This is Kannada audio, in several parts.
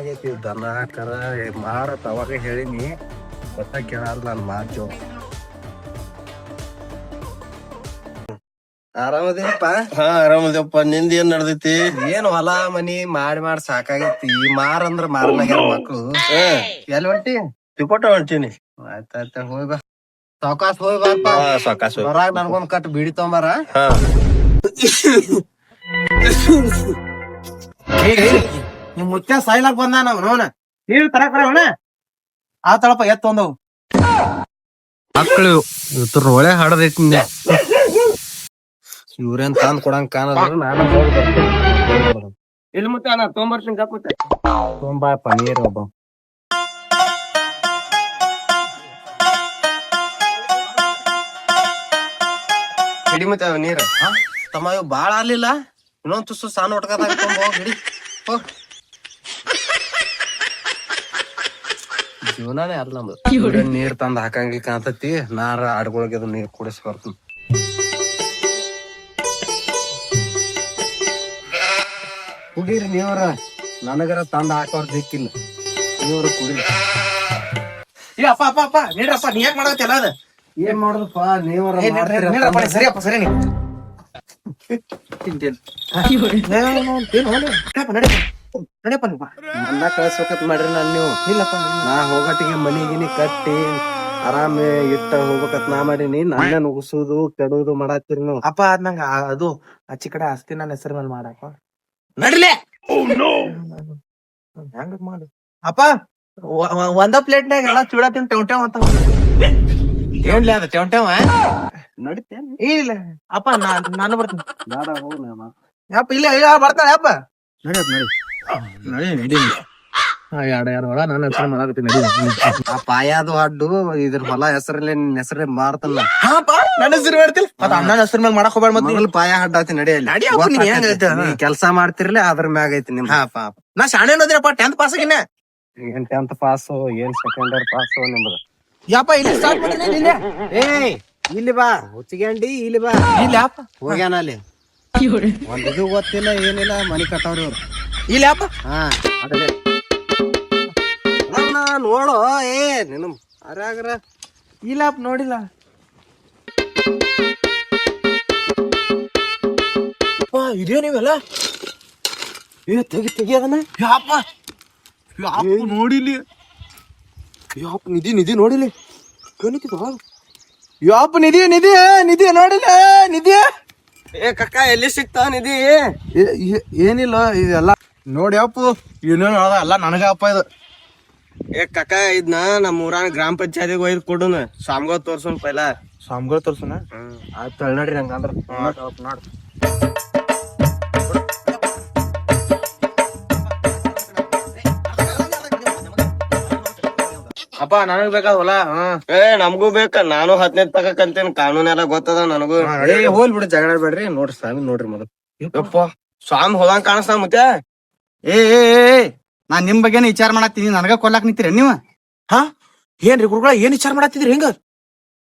ಸಾಕಾಗೈತಿ ದನ ಕರ ಮಾರತ್ ಅವಾಗ ಹೇಳಿನಿ ಗೊತ್ತ ಕೇಳಾರ ನಾನು ಮಾತು. ಆರಾಮದೇನಪ್ಪ? ಹಾ ಆರಾಮದೇವಪ್ಪ. ನಿಂದ ಏನ್ ನಡ್ದೈತಿ? ಏನ್ ಹೊಲ ಮನಿ ಮಾಡಿ ಸಾಕಾಗೈತಿ. ಮಾರಂದ್ರ ಮಾರ್ಲಾಗ್ಯಾರ ಮಕ್ಳು. ಎಲ್ಲಿ ಹೊಂಟಿ? ತಿಕೋಟ ಹೊಂಟೀನಿ. ಆಯ್ತಾಯ್ತ ಹೋಯ್ ಬಾ, ಸಾವ್ಕಾಸ್ ಹೋಯ್ ಬಾಪ್ಪ. ಸಾಕಾಸು ಹೊರಾಗ ನನ್ಗೊಂದ್ ಕಟ್ ಬೀಡಿ ತೊಂಬಾರ. ನಿಮ್ ಮುತ್ಯ ಸಾಯ್ಲಾಕ್ ಬಂದ ನೋನ ನೀರ್ ತರಕರ ಅವನ ಆ ತಳಪ ಎತ್ ತೊಂದವು ಮಕ್ಳು ಇವ್ರ ಒಳ್ಳೆ ಹಾಡದೈತಿ. ಇವ್ರೇನ್ ತಂದ್ ಕೊಡಂಗ್ ಕಾಣದ್ರ ನಾನು ಹೋಗಿ ಬರ್ತೇನೆ. ಇಲ್ಲಿ ಮುತ್ತ ನಾ ತೊಂಬರ್ತೀನಿ ಕಪ್ ಮುತ್ತ ತೊಂಬಾ ಪನೀರ್ ಒಬ್ಬ ಹಿಡಿ ಮತ್ತೆ ನೀರ್. ತಮ್ಮ ಇವ್ ಬಾಳ ಆಗ್ಲಿಲ್ಲ, ಇನ್ನೊಂದ್ ತುಸು ಸಾನ ಒಟ್ಕದಾಗ ಹಿಡಿ ಹೋಗ್. ಜೀವನಾನೇ ಅಲ್ಲ ನಮ್ದು. ನೀರ್ ತಂದ್ ಹಾಕಂಗಿಲ್ಲ ಕಾಣ್ತತಿ. ನಾರ ಆಡ್ಗೊಳಗೆ ಅದು ನೀರ್ ಕುಡಿಸಿ ಬರ್ತೀನಿ. ಕುಡೀರಿ ನೀವ್ರ, ನನಗರ ತಂದ್ ಹಾಕೋರ್ ದಿಕ್ಕಿಲ್ಲ. ನೀವ್ರ ಕುಡೀರಿ. ಅಪ್ಪ ಅಪ್ಪ ಅಪ್ಪ ನೀಡ್ರಪ್ಪ, ನೀ ಯಾಕೆ ಮಾಡತ್ತಲ್ಲ ಅದ ಏನ್ ಮಾಡುದಪ್ಪ ನೀವ್ರ ಸರಿಯಪ್ಪ ಸರಿ ನೀ ನನ್ನ ಕಳ್ಸೋಕತ್ ಮಾಡ್ರಿ ನಾನ್. ನೀವು ಇಲ್ಲಪ್ಪ ನಾ ಹೋಗಟ್ಟಿಗೆ ಮನಿ ಗಿನಿ ಕಟ್ಟಿ ಆರಾಮ ಇಟ್ಟ ಹೋಗ್ಬೇಕತ್ ನಾ ಮಾಡೀನಿ. ನನ್ನ ನುಗ್ಸುದು ಕೆಡುದು ಮಾಡತ್ತೀರಿ ನೀವು. ಅಪ್ಪ ಅದ್ ನಂಗ ಅದು ಆಚಿ ಕಡೆ ಆಸ್ತಿ ನನ್ನ ಹೆಸರು ಮೇಲೆ ಮಾಡಪ್ಪ ನಡಿಲೆ ಹೆಂಗ ಮಾಡು ಅಪ್ಪ. ಒಂದ ಪ್ಲೇಟ್ನಾಗ ಎಲ್ಲ ಚೂಡ ತಿನ್ ಟೆವ್ ಅಂತ ಏನ್ಲಿ ಅದ ಟೆವ್ ನಡಿತೇನ್ ಇಲ್ಲ ಅಪ್ಪ ನಾನು ಬರ್ತೀನಿ. ಬೇಡ ಹೋಗ್ ಯಪ್ಪ ಇಲ್ಲ ಇಲ್ಲ ಬರ್ತಾಳೆ ಅಪ್ಪ. ನಡಿಯತ್ ನಡಿ ನಡಿ ನಡಿ ಯಾರು ಹೊಳ ನನ್ನ ಹೆಸರು ಮಾಡಾಕತ್ತೀನಿ ನಡಿ. ಆ ಪಾಯದು ಅಡ್ಡು ಇದ್ರ ಹೊಲ ಹೆಸರಲ್ಲೇ ನಿನ್ ಹೆಸರೇ ಮಾರ್ತಲ್ಲ. ಹಾಪ ನನ್ನ ಹೆಸರು ಮಾಡ್ತಿಲ್ಲ ಮತ್ತ ಅಣ್ಣನ ಹೆಸರು ಮೇಲೆ ಮಾಡಕ್ ಹೋಗ್ಬೇಡ ಮತ್ತೆ. ಮೊದಲು ಪಾಯ ಅಡ್ಡಾತಿ ನಡಿಯಲ್ಲಿ ಕೆಲ್ಸ ಮಾಡ್ತಿರ್ಲಿ ಅದ್ರ ಮ್ಯಾಗ ಐತಿ ನಿಮ್. ನಾ ಶಾಣೆ ಅನ್ನೋದಿನಪ್ಪ 10th ಪಾಸ್ ಆಗಿನ. ಏನ್ 10th ಪಾಸು ಏನ್ ಸೆಕೆಂಡ್ ಇಯರ್ ಪಾಸು ನಿಮ್ದು. ಯಪ್ಪ ಇಲ್ಲಿ ಸ್ಟಾರ್ಟ್ ಮಾಡಿದ್ದೀನಿ ಇಲ್ಲಿ. ಏಯ್ ಇಲ್ಲಿ ಬಾ ಹುಚ್ಚಿಗಂಡಿ, ಇಲ್ಲಿ ಬಾ. ಇಲ್ಲಿ ಅಪ್ಪ ಹೋಗ್ಯಾನ ಅಲ್ಲಿ ಒಂದ್ ಇದು ಗೊತ್ತಿಲ್ಲ ಏನಿಲ್ಲ ಮನಿ ಕಟ್ಟವ್ರಿ ಅವ್ರು. ಇಲ್ಲಿ ಅಪ್ಪ ಹಾ ಅದೇ ನೋಡು. ಏ ನಿನ್ನ ಅರಾಗ್ರ ಇಲ್ಲ ಅಪ್ಪ ನೋಡಿಲ್ಲ. ಇದೇ ನೀವೆಲ್ಲ ತೆಗಿ ಅದನ್ನ. ಯಪ್ಪ ನೋಡಿಲಿ ಯಪ್ಪ ನಿಧಿ ನೋಡಿಲಿ. ಯಪ್ಪ ನಿಧಿ ನಿಧಿ ನಿಧಿ ನೋಡಿಲ್ಲ ನಿಧಿ. ಏ ಕಕ್ಕ ಎಲ್ಲಿ ಸಿಕ್ತಾ ನಿಧಿ? ಏನಿಲ್ಲ ಇದೆಲ್ಲ ನೋಡಿ ಅಪ್ಪ ಏನೇನು ಹೇಳ್ದ ಎಲ್ಲ ನನಗ ಅಪ್ಪ ಇದು. ಏ ಕಕ್ಕ ಇದ್ನ ನಮ್ಮ ಊರಾನ ಗ್ರಾಮ ಪಂಚಾಯತಿಗೆ ಒಯ್ದು ಕೊಡುನ ಸ್ವಾಮಿಗಳು ತೋರ್ಸೋನ್ ಪೈಲ. ಸ್ವಾಮಿಗಳು ತೋರ್ಸನ ಆಯ್ತು ನೋಡ್ರಿ ಹಂಗಂದ್ರ ನೋಡ್. ಅಪ್ಪ ನನಗ್ ಬೇಕಾದ ಹೊಲ. ಏ ನಮಗೂ ಬೇಕ, ನಾನು 10ನೇ ತಕ ಕಲ್ತೇನೆ. ಕಾನೂನ್ ಎಲ್ಲ ಗೊತ್ತದ ನನಗೂ. ಹೋಲ್ ಬಿಡು ಜಗಳ ಬೇಡ್ರಿ. ನೋಡ್ರಿ ಸ್ವಾಮಿ ನೋಡ್ರಿ ಮೊದಲು. ಯಪ್ಪ ಸ್ವಾಮಿ ಹೋದಂಗ ಕಾಣಿಸ್ತಾ ಮತ್ತೆ. ಏ ನಾನ್ ನಿಮ್ ಬಗ್ಗೆನೇ ವಿಚಾರ ಮಾಡತ್ತೀನಿ, ನನಗ ಕೊಲ್ಲಾಕ್ ನಿಂತೀರ ನೀವ? ಹಾ ಏನ್ರಿ ಗುರುಗಳ ಏನ್ ವಿಚಾರ ಮಾಡತ್ತಿದ್ರಿ? ಹೆಂಗ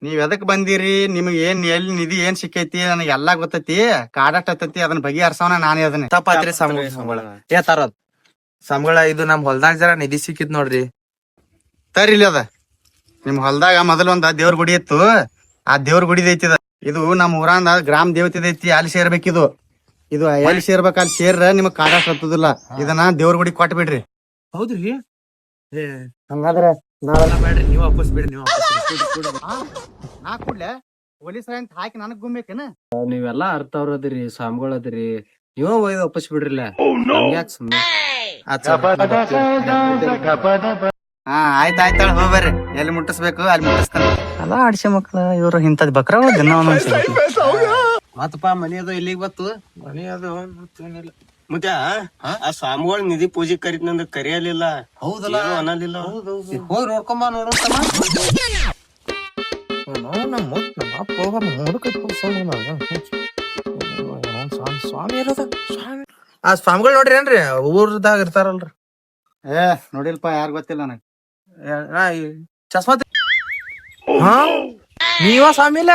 ನೀವ್ ಎದಕ್ ಬಂದಿರಿ? ನಿಮ್ಗೆ ಎಲ್ಲಿ ನಿಧಿ ಏನ್ ಸಿಕ್ಕೈತಿ ನನಗೆ ಎಲ್ಲಾ ಗೊತ್ತೈತಿ. ಕಾಡಾಟತಿ ಅದನ್ನ ಬಗೆಹರ್ಸವನ ನಾನೇ ಅದನ್ನ. ತಪ್ಪಾತ್ರಿ ಸಂಬಳ ಏ ತರೋದ್ ಸಂಬಳ ಇದು ನಮ್ ಹೊಲ್ದಾಗ ಜರ ನಿಧಿ ಸಿಕ್ಕಿತ್ ನೋಡ್ರಿ. ತರಿಲಿ ಅದ ನಿಮ್ ಹೊಲ್ದಾಗ ಮೊದಲ ಒಂದ್ ದೇವ್ರ ಗುಡಿ ಇತ್ತು. ಆ ದೇವ್ರ ಗುಡಿ ಐತಿದ. ಇದು ನಮ್ ಊರಾನ ಗ್ರಾಮ ದೇವತೆ ಐತಿ. ಅಲ್ಲಿ ಸೇರ್ಬೇಕಿದು. ಇದು ಎಲ್ಲಿ ಸೇರ್ಬೇಕ ಅಲ್ಲಿ ಸೇರ್ರ ನಿಮಗ್ ಕಾಡಾಟ ಹತ್ತದಿಲ್ಲ. ಇದನ್ನ ದೇವ್ರ ಗುಡಿ ಕೊಟ್ಟ ಬಿಡ್ರಿ. ಹೌದ್ರಿ? ಹಂಗಾದ್ರೆ ನಾವೆಲ್ಲ ಬೇಡ್ರಿ, ನೀವ್ ವಾಪಸ್ ಬಿಡ್ರಿ. ನೀವು ನಾ ಕೂಡ್ಲೆ ಪೊಲೀಸರ ಅಂತ ಹಾಕಿ ನನಗ್ ಗುಮ್ಬೇಕೇನ? ನೀವೆಲ್ಲಾ ಅರ್ಥವ್ರ ಅದಿರಿ, ಸ್ವಾಮಿಗಳು ಅದಿರಿ. ನೀವ ಒಯ್ದು ವಾಪಸ್ ಬಿಡ್ರಿಲ್ಲ. ಯಾಕೆ ಸುಮ್ಮನೆ? ಹಾ ಆಯ್ತಾಯ್ತಾಳ ಹೋಗ್ಬರ್ರಿ. ಎಲ್ಲಿ ಮುಟ್ಟಿಸ್ಬೇಕು ಅಲ್ಲಿ ಮುಟ್ಟಿಸ್ತಾನ. ಅಲ್ಲ ಆಡ್ಸಿ ಮಕ್ಳ ಇವ್ರು ಇಂಥದ್ ಬಕ್ರ ದಿನ ಮತ್ತಪ್ಪ ಮನಿ ಅದು ಇಲ್ಲಿಗೆ ಬತ್ತು. ಮನಿ ಅದು ಏನಿಲ್ಲ ಮತ್ತೆ ಆ ಸ್ವಾಮಿಗಳು ನಿಧಿ ಪೂಜೆ ಕರಿತಂದ್ರ ಕರಿಯಲಿಲ್ಲ. ಹೌದಲ್ಲ ಅನ್ನಲಿಲ್ಲ. ಹೋಗಿ ನೋಡ್ಕೊಂಬ ನೋಡೋಣ. ನಮ್ಮ ಅಪ್ಪ ಸ್ವಾಮಿ ಇರೋದ ಸ್ವಾಮಿ. ಆ ಸ್ವಾಮಿಗಳು ನೋಡ್ರಿ ಏನ್ರಿ ಊರ್ದಾಗ ಇರ್ತಾರಲ್ರಿ. ಏ ನೋಡಿಲ್ಪ ಯಾರು ಗೊತ್ತಿಲ್ಲ ನನಗ್. ಚಸ್ಮಾ ಹಾ ನೀವ ಸ್ವಾಮಿ ಇಲ್ಲ?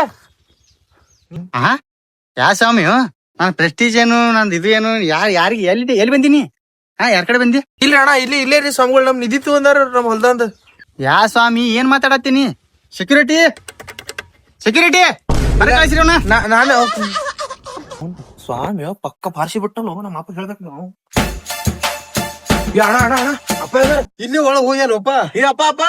ಹಾ ಯಾ ಸ್ವಾಮಿ? ನಾನ್ ಪ್ರೆಸ್ಟೀಜ್ ಏನು ನಂದ್ ಇದು ಏನು ಯಾರಿಗೆ ಎಲ್ಲಿ ಬಂದೀನಿ? ಯಾರ ಕಡೆ ಬಂದಿ? ಇಲ್ಲ ಅಣ್ಣ ಇಲ್ಲೇ ರೀ ಸ್ವಾಮಿಗಳು ನಮ್ ನಿಧಿ ತಗೊಂಡಾರ ನಮ್ ಹೊಲ್ದಂದ. ಯಾ ಸ್ವಾಮಿ ಏನ್ ಮಾತಾಡತ್ತೀನಿ? ಸೆಕ್ಯೂರಿಟಿ ನಾನು ಸ್ವಾಮಿ ಪಕ್ಕ ಪಾರ್ಸಿ ಬಿಟ್ಟಲ್ಲ ನಮ್ಮ ಅಪ್ಪ ಹೇಳ್ಬೇಕು ನಾವು. ಅಣ್ಣ ಅಪ್ಪ ಇಲ್ಲಿ ಒಳಗ್ ಹೋಗ್ಯಾನಪ್ಪ. ಏ ಅಪ್ಪ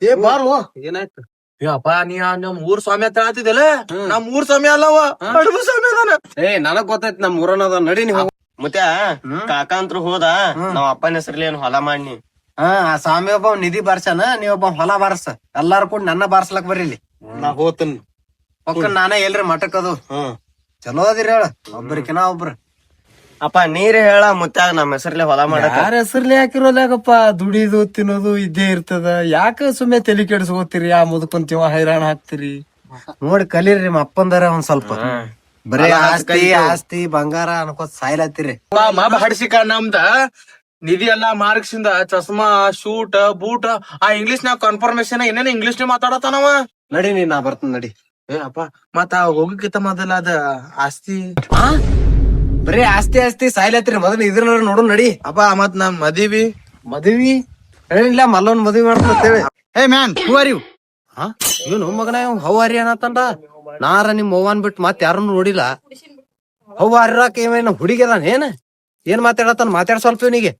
ಏ ಬಾರು ಏನಾಯ್ತು? ಏ ಅಪ್ಪ ನೀ ನಮ್ ಊರ್ ಸ್ವಾಮಿ ಅಂತ ಹೇಳ್ತಿದ್ದಲ್ಲ, ನಮ್ ಊರ್ ಸ್ವಾಮಿ ಅಲ್ಲವ ಅಡುಗು ಸ್ವಾಮಿ ಅದಾನ. ನನಗ್ ಗೊತ್ತಾಯ್ತು ನಮ್ ಊರನದ ನಡಿ ನೀವು. ಮತ್ತೆ ಕಾಕ ಅಂತರು ಹೋದ ನಾವ್ ಅಪ್ಪನ ಹೆಸರ್ಲಿ ಏನ್ ಹೊಲ ಮಾಡಿ. ಆ ಸ್ವಾಮಿ ಒಬ್ಬ ನಿಧಿ ಬಾರ್ಸನ, ನೀವೊಬ್ಬ ಹೊಲ ಬಾರ್ಸ. ಎಲ್ಲಾರು ಕೂಡ ನನ್ನ ಬಾರ್ಸ್ಲಕ್ ಬರ್ರಿ. ನಾ ಹೋತನ್ ಒಕ್ಕ ನಾನೇ ಎಲ್ರಿ ಮಟಕದು. ಚಲೋ ಅದಿರಿ ಹೇಳ, ಒಬ್ರಿಕಿನ ಒಬ್ರು. ಅಪ್ಪ ನೀರ್ ಹೇಳ ಮುತ್ಯಾಗ ನಮ್ಮ ಹೆಸರ್ಲಿ ಹೊಲ ಮಾಡಕ. ಯಾರ ಹೆಸರ್ಲಿ ಹಾಕಿರೋಲ್ಯಾಗಪ್ಪ, ದುಡಿದು ತಿನ್ನೋದು ಇದ್ದೇ ಇರ್ತದ. ಯಾಕ ಸುಮ್ಮನೆ ತಲೆ ಕೆಡಿಸ್ಕೋತೀರಿ? ಆ ಮುದುಕೊಂತೀವ ಹೈರಾಣ ಹಾಕ್ತಿರಿ. ನೋಡಿ ಕಲೀರಿ ನಿಮ್ಮ ಅಪ್ಪಂದಾರ ಒಂದ್ ಸ್ವಲ್ಪ. ಬರೇ ಆಸ್ತಿ ಬಂಗಾರ ಅನ್ಕೋತ ಸಾಯ್ಲತ್ತೀರಿ. ಹಡಿಸಿಕ ನಮ್ದ ನಿಧಿ ಎಲ್ಲಾ ಮಾರ್ಕ್ಸಿಂದ ಚಸ್ಮಾ ಶೂಟ್ ಬೂಟ್ ಆ ಇಂಗ್ಲಿಷ್ ನಾವ್ ಕನ್ಫರ್ಮೇಶನ್ ಏನೇನ ಇಂಗ್ಲಿಷ್ ಮಾತಾಡತಾನವ. ನಡಿ ನಾ ಬರ್ತೇನೆ ನಡಿ. ಏ ಅಪ್ಪ ಮತ್ತ ಹೋಗಕ್ಕಿಂತ ಮೊದಲ ಅದ ಆಸ್ತಿ ಬರೀ ಆಸ್ತಿ ಸಾಯ್ಲತ್ತೀರಿ. ಮೊದಲು ಇದ್ರ ನೋಡು ನಡಿ. ಅಪ್ಪ ಮತ್ ನಾನ್ ಮದಿವಿ ಮದ್ವಿ ಹೇಳಿಲ್ಲ, ಮಲ್ಲೊಂದ್ ಮದ್ವಿ ಮಾಡ್ತೇವೆ. Hey man, who are you? ಇವನು ಮಗನ ಹೌವಾರಿ ಅನ್ನತಂಡ. ನಾರ ನಿಮ್ ಅವ್ವನ್ ಬಿಟ್ಟು ಮತ್ ಯಾರನ್ನು ನೋಡಿಲ್ಲ. ಹೌವಾರಿರಾಕ ಇವೇನ ಹುಡುಗಿದಾನ ಏನ್ ಮಾತಾಡತಾನ? ಮಾತಾಡ ಸ್ವಲ್ಪ ಇವನಿಗೆ.